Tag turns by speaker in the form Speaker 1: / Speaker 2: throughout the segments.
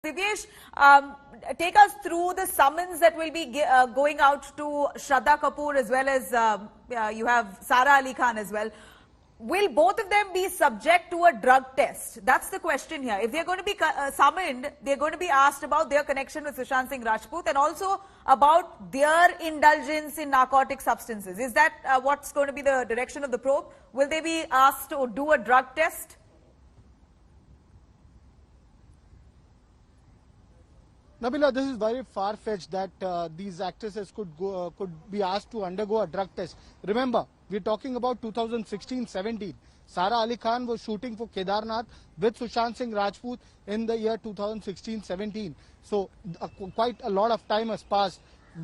Speaker 1: Divyesh, take us through the summons that will be going out to Shraddha Kapoor as well as you have Sara Ali Khan as well. Will both of them be subject to a drug test? That's the question here. If they're going to be summoned, they're going to be asked about their connection with Sushant Singh Rajput and also about their indulgence in narcotic substances. Is that what's going to be the direction of the probe? Will they be asked to do a drug test?
Speaker 2: Nabila, this is very far-fetched that these actresses could be asked to undergo a drug test. Remember, we're talking about 2016-17. Sara Ali Khan was shooting for Kedarnath with Sushant Singh Rajput in the year 2016-17. So quite a lot of time has passed,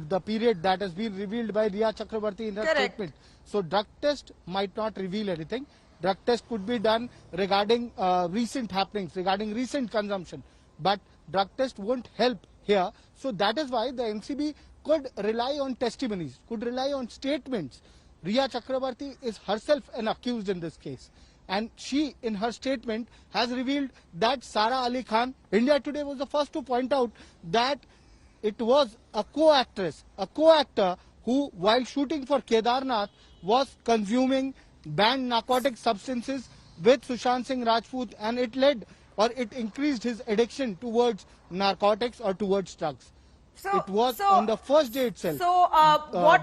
Speaker 2: the period that has been revealed by Rhea Chakrabarti in her statement. So drug test might not reveal anything. Drug test could be done regarding recent happenings, regarding recent consumption. But drug test won't help here. So that is why the NCB could rely on testimonies, could rely on statements. Rhea Chakrabarti is herself an accused in this case. And she, in her statement, has revealed that Sara Ali Khan, India Today was the first to point out that it was a co-actress, a co-actor who, while shooting for Kedarnath, was consuming banned narcotic substances with Sushant Singh Rajput, and it led or it increased his addiction towards narcotics or towards drugs. So, it was on the first day itself.
Speaker 1: So,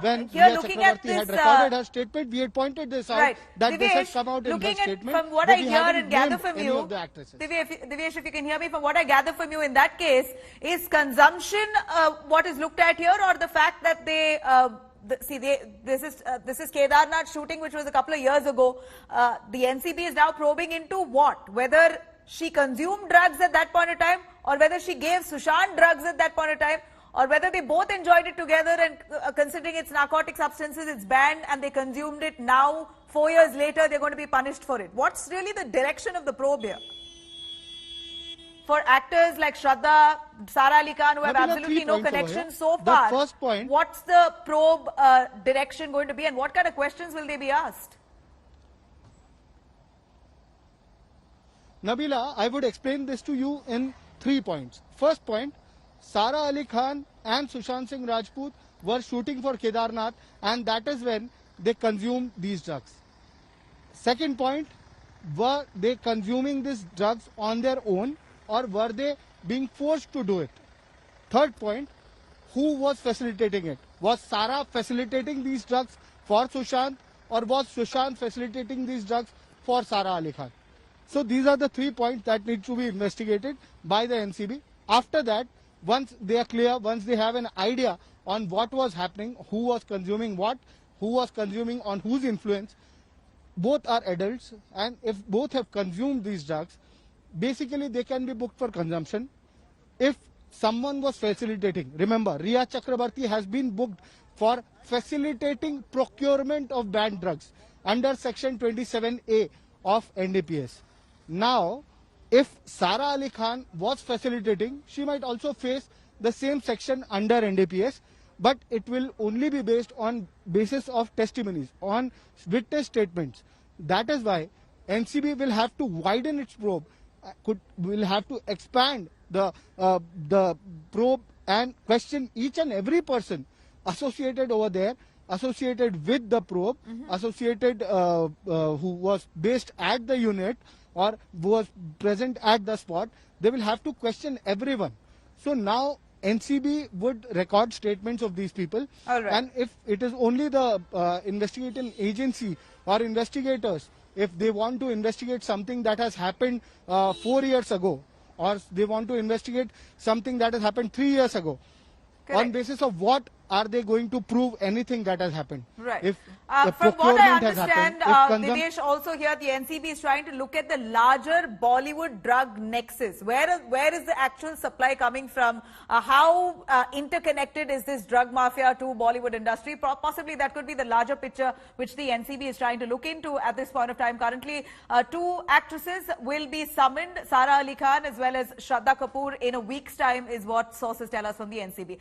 Speaker 2: when
Speaker 1: here looking at this,
Speaker 2: had recorded her statement, we had pointed this out, that Divyesh, this has come out in her statement.
Speaker 1: From what I hear and gather from you, Divyesh, if you can hear me, from what I gather from you in that case, is consumption what is looked at here, or the fact that they this is Kedarnath shooting, which was a couple of years ago. The NCB is now probing into what? Whether she consumed drugs at that point of time, or whether she gave Sushant drugs at that point of time, or whether they both enjoyed it together and considering it's narcotic substances, it's banned and they consumed it now, 4 years later, they're going to be punished for it. What's really the direction of the probe here? For actors like Shraddha, Sara Ali Khan, who have absolutely no connection so far, what's the probe direction going to be, and what kind of questions will they be asked?
Speaker 2: Nabila, I would explain this to you in 3 points. First point, Sara Ali Khan and Sushant Singh Rajput were shooting for Kedarnath, and that is when they consumed these drugs. Second point, were they consuming these drugs on their own, or were they being forced to do it? Third point, who was facilitating it? Was Sara facilitating these drugs for Sushant, or was Sushant facilitating these drugs for Sara Ali Khan? So these are the 3 points that need to be investigated by the NCB. After that, once they are clear, once they have an idea on what was happening, who was consuming what, who was consuming on whose influence, both are adults, and if both have consumed these drugs, basically they can be booked for consumption. If someone was facilitating, remember, Rhea Chakrabarti has been booked for facilitating procurement of banned drugs under Section 27A of NDPS. Now, if Sara Ali Khan was facilitating, she might also face the same section under NDPS, but it will only be based on basis of testimonies, on witness statements. That is why NCB will have to widen its probe, will have to expand the probe and question each and every person associated over there, associated with the probe, associated who was based at the unit or who was present at the spot. They will have to question everyone. So now NCB would record statements of these people, and if it is only the investigating agency or investigators, if they want to investigate something that has happened 4 years ago, or they want to investigate something that has happened 3 years ago, on basis of what are they going to prove anything that has happened?
Speaker 1: Right.
Speaker 2: If
Speaker 1: from what I understand, Divyesh, also here the NCB is trying to look at the larger Bollywood drug nexus. Where is the actual supply coming from? How interconnected is this drug mafia to Bollywood industry? Possibly that could be the larger picture which the NCB is trying to look into at this point of time. Currently, 2 actresses will be summoned, Sara Ali Khan as well as Shraddha Kapoor, in a week's time is what sources tell us from the NCB.